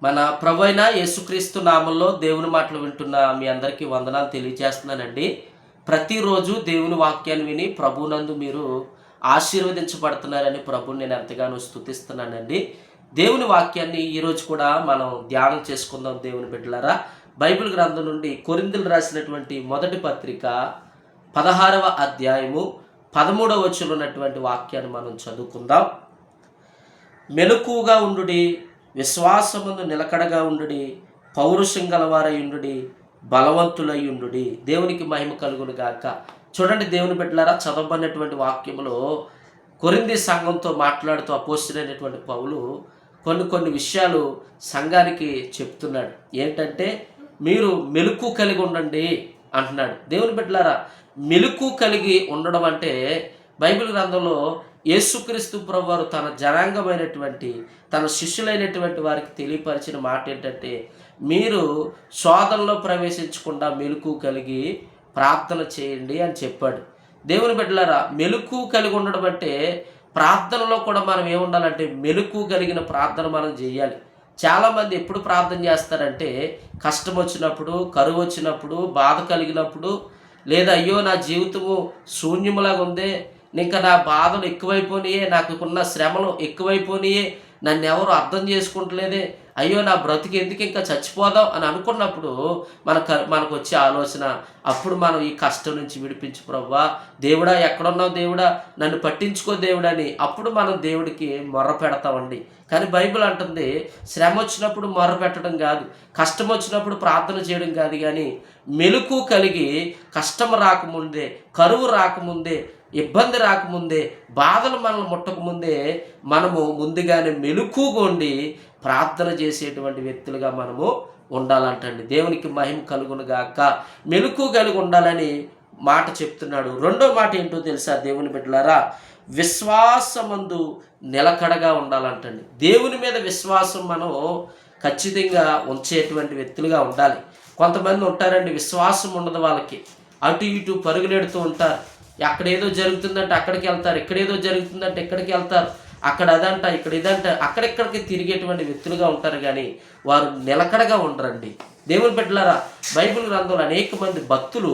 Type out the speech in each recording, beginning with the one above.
మన ప్రభు అయిన యేసుక్రీస్తు నామంలో దేవుని మాటలు వింటున్న మీ అందరికీ వందనాలు తెలియజేస్తున్నానండి. ప్రతిరోజు దేవుని వాక్యాన్ని విని ప్రభునందు మీరు ఆశీర్వదించబడుతున్నారని ప్రభుని నేను ఎంతగానో స్తుతిస్తున్నానండి. దేవుని వాక్యాన్ని ఈరోజు కూడా మనం ధ్యానం చేసుకుందాం. దేవుని బిడ్డలారా, బైబిల్ గ్రంథం నుండి కొరింథీయులకు రాసినటువంటి మొదటి పత్రిక 16వ అధ్యాయము 13వ వచనంలో ఉన్నటువంటి వాక్యాన్ని మనం చదువుకుందాం. మెలకువగా ఉండుడి, విశ్వాసముందు నిలకడగా ఉండుడి, పౌరుషం గలవారై ఉండుడి, బలవంతులై ఉండుడి. దేవునికి మహిమ కలుగును గాక. చూడండి దేవుని బిడ్డలారా, చదవబడినటువంటి వాక్యములో కొరింథీ సంఘంతో మాట్లాడుతూ అపోస్తలుడైనటువంటి పౌలు కొన్ని విషయాలు సంఘానికి చెప్తున్నాడు. ఏంటంటే, మీరు మెలకు కలిగి ఉండండి అంటున్నాడు. దేవుని బిడ్డలారా, మెలకు కలిగి ఉండడం అంటే బైబిల్ గ్రంథంలో యేసుక్రీస్తు ప్రభువారు తన జనాంగమైనటువంటి తన శిష్యులైనటువంటి వారికి తెలియపరిచిన మాట ఏంటంటే, మీరు శోధనలో ప్రవేశించకుండా మెలకు కలిగి ప్రార్థన చేయండి అని చెప్పాడు. దేవుని బిడ్డలారా, మెలకు కలిగి ఉండడం అంటే ప్రార్థనలో కూడా మనం ఏముండాలంటే మెలకు కలిగిన ప్రార్థన మనం చేయాలి. చాలామంది ఎప్పుడు ప్రార్థన చేస్తారంటే, కష్టం వచ్చినప్పుడు, కరువు వచ్చినప్పుడు, బాధ కలిగినప్పుడు, లేదా అయ్యో నా జీవితము శూన్యములాగా ఉందే, ఇంకా నా బాధలు ఎక్కువైపోయినాయే, నాకున్న శ్రమలు ఎక్కువైపోయినాయే, నన్ను ఎవరు అర్థం చేసుకుంటలేదే, అయ్యో నా బ్రతికి ఎందుకు ఇంకా చచ్చిపోదాం అని అనుకున్నప్పుడు మనకు వచ్చే ఆలోచన, అప్పుడు మనం ఈ కష్టం నుంచి విడిపించు ప్రభువా, దేవుడా ఎక్కడున్నావు దేవుడా, నన్ను పట్టించుకో దేవుడని అప్పుడు మనం దేవుడికి మొర్ర పెడతామండి. కానీ బైబిల్ అంటుంది, శ్రమ వచ్చినప్పుడు మొర్ర పెట్టడం కాదు, కష్టం వచ్చినప్పుడు ప్రార్థన చేయడం కాదు, కానీ మెలకు కలిగి కష్టం రాకముందే, కరువు రాకముందే, ఇబ్బంది రాకముందే, బాధలు మనల్ని ముట్టకముందే మనము ముందుగానే మెలకుగొండి ప్రార్థన చేసేటువంటి వ్యక్తులుగా మనము ఉండాలంటండి. దేవునికి మహిమ కలుగునుగాక. మెలకు కలిగి ఉండాలని మాట చెప్తున్నాడు. రెండో మాట ఏంటో తెలుసా దేవుని బిడ్డలారా, విశ్వాసమందు నిలకడగా ఉండాలంటండి. దేవుని మీద విశ్వాసం మనం ఖచ్చితంగా ఉంచేటువంటి వ్యక్తులుగా ఉండాలి. కొంతమంది ఉంటారండి, విశ్వాసం ఉండదు వాళ్ళకి, అటు ఇటు పరుగులెడుతూ ఉంటారు. అక్కడేదో జరుగుతుందంటే అక్కడికి వెళ్తారు, ఇక్కడేదో జరుగుతుందంటే ఇక్కడికి వెళ్తారు, అక్కడ అదంట ఇక్కడ ఇదంట అక్కడెక్కడికి తిరిగేటువంటి వ్యక్తులుగా ఉంటారు, కానీ వారు నిలకడగా ఉండరండి. దేవుని బిడ్డలారా, బైబిల్ గ్రంథంలో అనేక మంది భక్తులు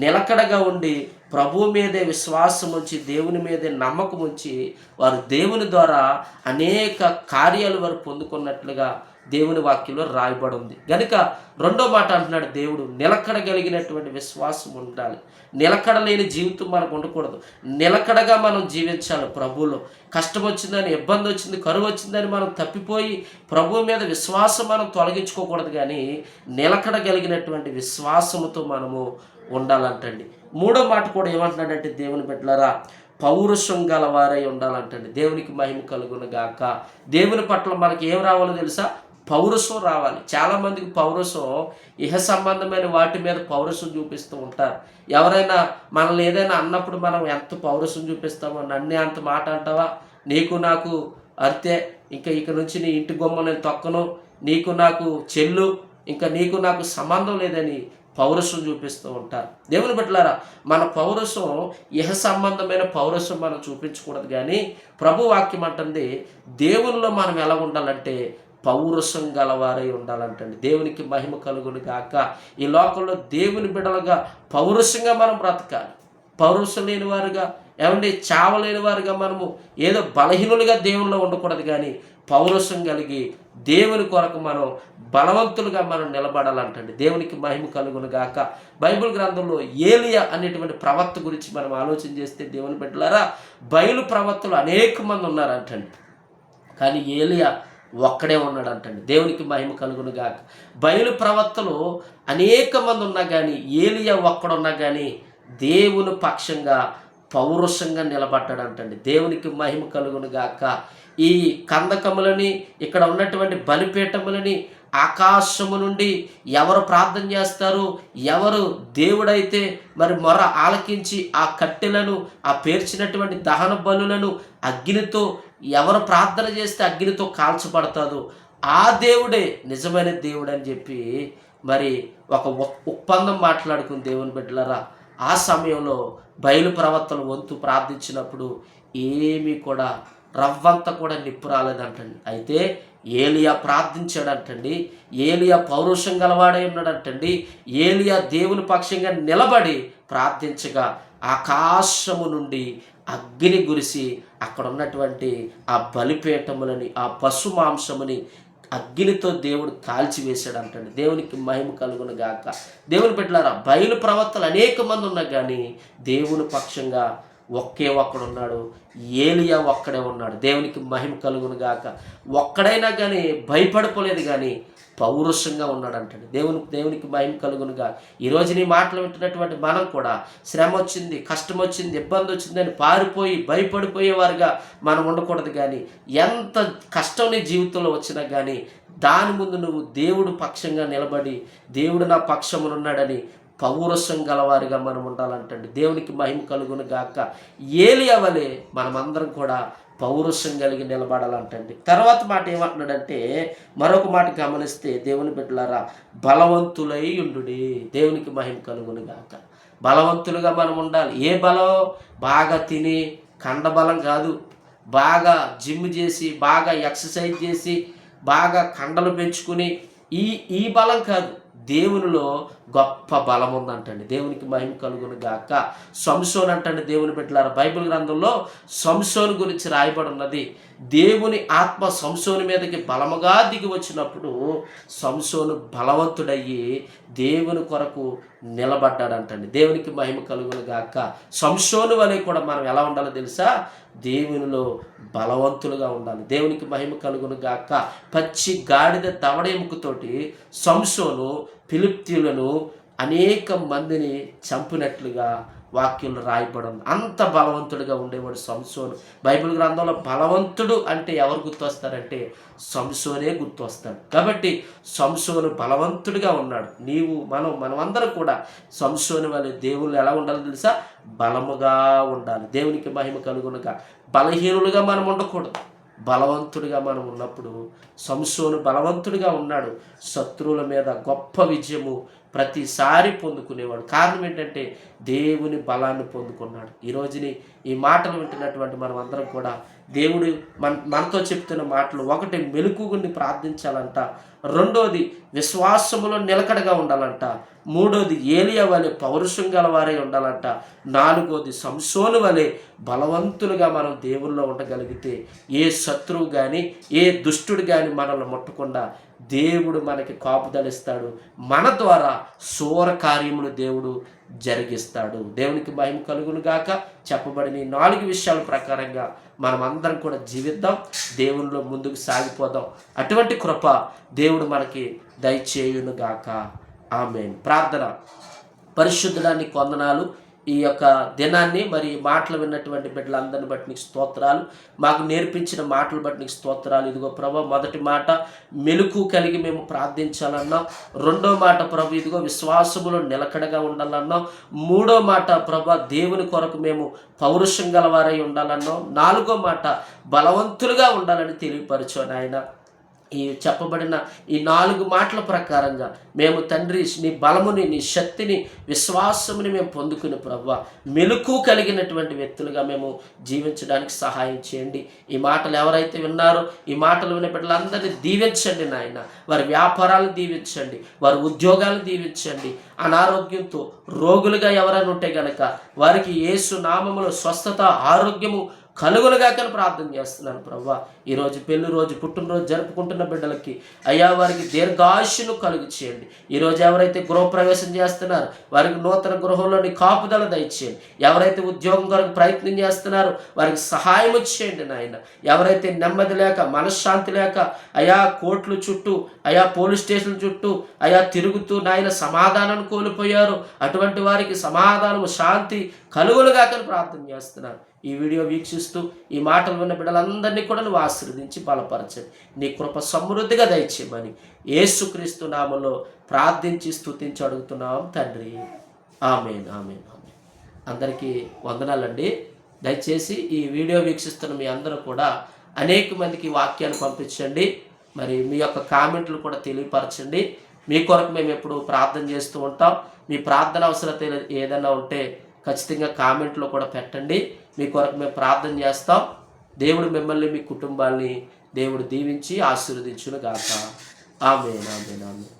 నిలకడగా ఉండి ప్రభువు మీదే విశ్వాసం ఉంచి, దేవుని మీదే నమ్మకం ఉంచి, వారు దేవుని ద్వారా అనేక కార్యాలు వారు పొందుకున్నట్లుగా దేవుని వాక్యంలో రాయబడి ఉంది. కనుక రెండో మాట అంటున్నాడు దేవుడు, నిలకడగలిగినటువంటి విశ్వాసం ఉండాలి. నిలకడ లేని జీవితం మనకు ఉండకూడదు. నిలకడగా మనం జీవించాలి ప్రభువులో. కష్టం వచ్చిందని, ఇబ్బంది వచ్చింది, కరువు వచ్చిందని మనం తప్పిపోయి ప్రభువు మీద విశ్వాసం మనం తొలగించుకోకూడదు, కానీ నిలకడగలిగినటువంటి విశ్వాసముతో మనము ఉండాలంటండి. మూడో మాట కూడా ఏమంటున్నాడంటే దేవుని బిడ్డలారా, పౌరుషం గలవారై ఉండాలంటండి. దేవునికి మహిమ కలుగును గాక. దేవుని పట్ల మనకి ఏం రావాలో తెలుసా? పౌరుషం రావాలి. చాలామందికి పౌరుషం ఇహ సంబంధమైన వాటి మీద పౌరుషం చూపిస్తూ ఉంటారు. ఎవరైనా మనల్ని ఏదైనా అన్నప్పుడు మనం ఎంత పౌరుషం చూపిస్తామో, నన్నే అంత మాట అంటావా, నీకు నాకు అంతే, ఇంకా ఇక నుంచి నీ ఇంటి గుమ్మ నేను తొక్కను, నీకు నాకు చెల్లు, ఇంకా నీకు నాకు సంబంధం లేదని పౌరుషం చూపిస్తూ ఉంటారు. దేవుని బిడ్డలారా, మన పౌరుషం ఇహ సంబంధమైన పౌరుషం మనం చూపించకూడదు, కానీ ప్రభు వాక్యం అంటుంది దేవునిలో మనం ఎలా ఉండాలంటే పౌరుషం గలవారై ఉండాలంటండి. దేవునికి మహిమ కలుగును గాక. ఈ లోకంలో దేవుని బిడ్డలుగా పౌరుషంగా మనం బ్రతకాలి. పౌరుషం లేని వారుగా, ఏమంటే చావలేని వారుగా మనము ఏదో బలహీనులుగా దేవునిలో ఉండకూడదు, కానీ పౌరుషం కలిగి దేవుని కొరకు మనం బలవంతులుగా మనం నిలబడాలంటండి. దేవునికి మహిమ కలుగును గాక. బైబిల్ గ్రంథంలో ఏలియా అనేటువంటి ప్రవక్త గురించి మనం ఆలోచన చేస్తే దేవుని బిడ్డలారా, బయలు ప్రవక్తలు అనేక మంది ఉన్నారంటండి, కానీ ఏలియా ఒక్కడే ఉన్నాడంటండి. దేవునికి మహిమ కలుగును గాక. బయలు ప్రవక్తలు అనేక మంది ఉన్నా కానీ ఏలియా ఒక్కడున్నా కానీ దేవుని పక్షంగా పౌరుషంగా నిలబడ్డాడంటండి. దేవునికి మహిమ కలుగును గాక. ఈ కందకములని, ఇక్కడ ఉన్నటువంటి బలిపీఠములని ఆకాశము నుండి ఎవరు ప్రార్థన చేస్తారు, ఎవరు దేవుడైతే మరి మొర ఆలకించి ఆ కట్టెలను, ఆ పేర్చినటువంటి దహన బలులను అగ్నితో ఎవరు ప్రార్థన చేస్తే అగ్నితో కాల్చబడతాదో ఆ దేవుడే నిజమైన దేవుడు అని చెప్పి మరి ఒక ఒప్పందం మాట్లాడుకుని దేవుని బిడ్డలారా, ఆ సమయంలో బయలు ప్రవక్తలు వంతు ప్రార్థించినప్పుడు ఏమీ కూడా రవ్వంతా కూడా నిప్పు రాలేదంటండి. అయితే ఏలియా ప్రార్థించాడంటండి. ఏలియా పౌరుషం గలవాడై ఉన్నాడంటండి. ఏలియా దేవుని పక్షంగా నిలబడి ప్రార్థించగా ఆకాశము నుండి అగ్ని గురిసి అక్కడ ఉన్నటువంటి ఆ బలిపీఠములని, ఆ పశు మాంసముని అగ్నితో దేవుడు కాల్చివేశాడంటండి. దేవునికి మహిమ కలుగును గాక. దేవుని బిడ్డలారా, బయలు ప్రవక్తలు అనేక మంది ఉన్నా కానీ దేవుని పక్షంగా ఒకే ఒక్కడున్నాడు, ఏలియా ఒక్కడే ఉన్నాడు. దేవునికి మహిమ కలుగును గాక. ఒక్కడైనా కానీ భయపడిపోలేదు, కానీ పౌరుషంగా ఉన్నాడంటండి. దేవునికి మహిమ కలుగునుగా. ఈరోజు నీ మాటలు వింటున్నటువంటి మనం కూడా శ్రమ వచ్చింది, కష్టం వచ్చింది, ఇబ్బంది వచ్చిందని పారిపోయి భయపడిపోయేవారుగా మనం ఉండకూడదు. కానీ ఎంత కష్టం నీ జీవితంలో వచ్చినా కానీ దాని ముందు నువ్వు దేవుడు పక్షంగా నిలబడి దేవుడు నా పక్షమునున్నాడని పౌరుషం గలవారిగా మనం ఉండాలంటండి. దేవునికి మహిమ కలుగును గాక. ఏలియా వలె మనమందరం కూడా పౌరుషం కలిగి నిలబడాలంటండి. తర్వాత మాట ఏమంటున్నాడంటే, మరొక మాట గమనిస్తే దేవుని బిడ్డలారా, బలవంతులై ఉండుడి. దేవునికి మహిమ కలుగును గాక. బలవంతులుగా మనం ఉండాలి. ఏ బలం? బాగా తిని కండబలం కాదు, బాగా జిమ్ చేసి, బాగా ఎక్సర్సైజ్ చేసి, బాగా కండలు పెంచుకుని ఈ బలం కాదు. దేవునిలో గొప్ప బలం ఉందంటండి. దేవునికి మహిమ కలుగును గాక. సంసోను అంటండి దేవుని బిడ్డలారా, బైబిల్ గ్రంథంలో సంసోను గురించి రాయబడి ఉన్నది. దేవుని ఆత్మ సంసోను మీదకి బలముగా దిగి వచ్చినప్పుడు సంసోను బలవంతుడయ్యి దేవుని కొరకు నిలబడ్డాడంటండి. దేవునికి మహిమ కలుగును గాక. సంసోను వలె కూడా మనం ఎలా ఉండాలో తెలుసా? దేవునిలో బలవంతులుగా ఉండాలి. దేవునికి మహిమ కలుగును గాక. పచ్చి గాడిద దవడ ఎముకతోటి సంసోను ఫిలిష్తీయులను అనేక మందిని చంపినట్లుగా వాక్యంలో రాయబడి ఉంది. అంత బలవంతుడిగా ఉండేవాడు సంసోను. బైబిల్ గ్రంథంలో బలవంతుడు అంటే ఎవరు గుర్తొస్తారంటే సంసోనే గుర్తొస్తాడు. కాబట్టి సంసోను బలవంతుడిగా ఉన్నాడు. మనమందరం కూడా సంసోను వలె దేవుళ్ళు ఎలా ఉండాలో తెలుసా? బలముగా ఉండాలి. దేవునికి మహిమ కలుగునుగా. బలహీనులుగా మనం ఉండకూడదు. బలవంతుడిగా మనం ఉన్నప్పుడు సంసోను బలవంతుడిగా ఉన్నాడు. శత్రువుల మీద గొప్ప విజయము ప్రతిసారి పొందుకునేవాడు. కారణం ఏంటంటే దేవుని బలాన్ని పొందుకున్నాడు. ఈరోజుని ఈ మాటలు వింటున్నటువంటి మనం అందరం కూడా దేవుడు మనతో చెప్తున్న మాటలు, ఒకటి మెలకువని ప్రార్థించాలంట, రెండోది విశ్వాసములో నిలకడగా ఉండాలంట, మూడోది ఏలియా వలె పౌరుషం గలవారే ఉండాలంట, నాలుగోది సంసోను వలె బలవంతులుగా మనం దేవుల్లో ఉండగలిగితే ఏ శత్రువు కానీ ఏ దుష్టుడు కానీ మనల్ని ముట్టకుండా దేవుడు మనకి కాపుదలిస్తాడు. మన ద్వారా శూర కార్యములు దేవుడు జరిగిస్తాడు. దేవునికి మహిమ కలుగును గాక. చెప్పబడిన ఈ 4 విషయాల ప్రకారంగా మనం అందరం కూడా జీవిద్దాం, దేవునిలో ముందుకు సాగిపోదాం. అటువంటి కృప దేవుడు మనకి దయచేయును గాక. ఆమేన్. ప్రార్థన. పరిశుద్ధుడానికి వందనాలు. ఈ యొక్క దినాన్ని మరి మాటలు విన్నటువంటి బిడ్డలందరిని బట్టి నీకు స్తోత్రాలు. మాకు నేర్పించిన మాటలు బట్టి నీకు స్తోత్రాలు. ఇదిగో ప్రభు, మొదటి మాట మెలుకు కలిగి మేము ప్రార్థించాలన్నాం. రెండో మాట ప్రభు, ఇదిగో విశ్వాసములో నిలకడగా ఉండాలన్నాం. మూడో మాట ప్రభు, దేవుని కొరకు మేము పౌరుషం గలవారై ఉండాలన్నాం. నాలుగో మాట బలవంతులుగా ఉండాలని తెలియపరచు నాయన. ఈ చెప్పబడిన ఈ 4 మాటల ప్రకారంగా మేము తండ్రి నీ బలముని, నీ శక్తిని, విశ్వాసముని మేము పొందుకుని ప్రభువా మెలుకు కలిగినటువంటి వ్యక్తులుగా మేము జీవించడానికి సహాయం చేయండి. ఈ మాటలు ఎవరైతే విన్నారో ఈ మాటలు వినే బిడ్డలందరినీ దీవించండి నాయన. వారి వ్యాపారాలు దీవించండి, వారి ఉద్యోగాలు దీవించండి. అనారోగ్యంతో రోగులుగా ఎవరైనా ఉంటే గనక వారికి యేసు నామములో స్వస్థత, ఆరోగ్యము కలుగులుగాకని ప్రార్థన చేస్తున్నాను ప్రభువా. ఈరోజు పెళ్లి రోజు, పుట్టినరోజు జరుపుకుంటున్న బిడ్డలకి అయ్యా వారికి దీర్ఘాయుష్ను కలుగు చేయండి. ఈరోజు ఎవరైతే గృహప్రవేశం చేస్తున్నారో వారికి నూతన గృహంలోని కాపుదల దయచేయండి. ఎవరైతే ఉద్యోగం కొరకు ప్రయత్నం చేస్తున్నారో వారికి సహాయం చేయండి నాయన. ఎవరైతే నెమ్మది లేక, మనశ్శాంతి లేక అయా కోర్టుల చుట్టూ, అయా పోలీస్ స్టేషన్ల చుట్టూ అయా తిరుగుతూ నాయన సమాధానాన్ని కోల్పోయారో అటువంటి వారికి సమాధానము, శాంతి కలుగులుగాకని ప్రార్థన చేస్తున్నాను. ఈ వీడియో వీక్షిస్తూ ఈ మాటలు విన్న బిడ్డలందరినీ కూడా నువ్వు ఆశీర్వదించి బలపరచండి. నీ కృప సమృద్ధిగా దయచేయమని యేసుక్రీస్తు నామములో ప్రార్థించి స్తుతించి అడుగుతున్నాం తండ్రి. ఆమేన్, ఆమేన్, ఆమేన్. అందరికీ వందనాలండి. దయచేసి ఈ వీడియో వీక్షిస్తున్న మీ అందరూ కూడా అనేక మందికి వాక్యాన్ని పంపించండి. మరి మీ యొక్క కామెంట్లు కూడా తెలియపరచండి. మీ కొరకు మేము ఎప్పుడు ప్రార్థన చేస్తూ ఉంటాం. మీ ప్రార్థన అవసరత ఏదైనా ఉంటే ఖచ్చితంగా కామెంట్లో కూడా పెట్టండి. మీ కొరకు మేము ప్రార్థన చేస్తాం. దేవుడు మిమ్మల్ని మీ కుటుంబాన్ని దేవుడు దీవించి ఆశీర్వదించును గాక. ఆమేన్, ఆమేన్, ఆమేన్.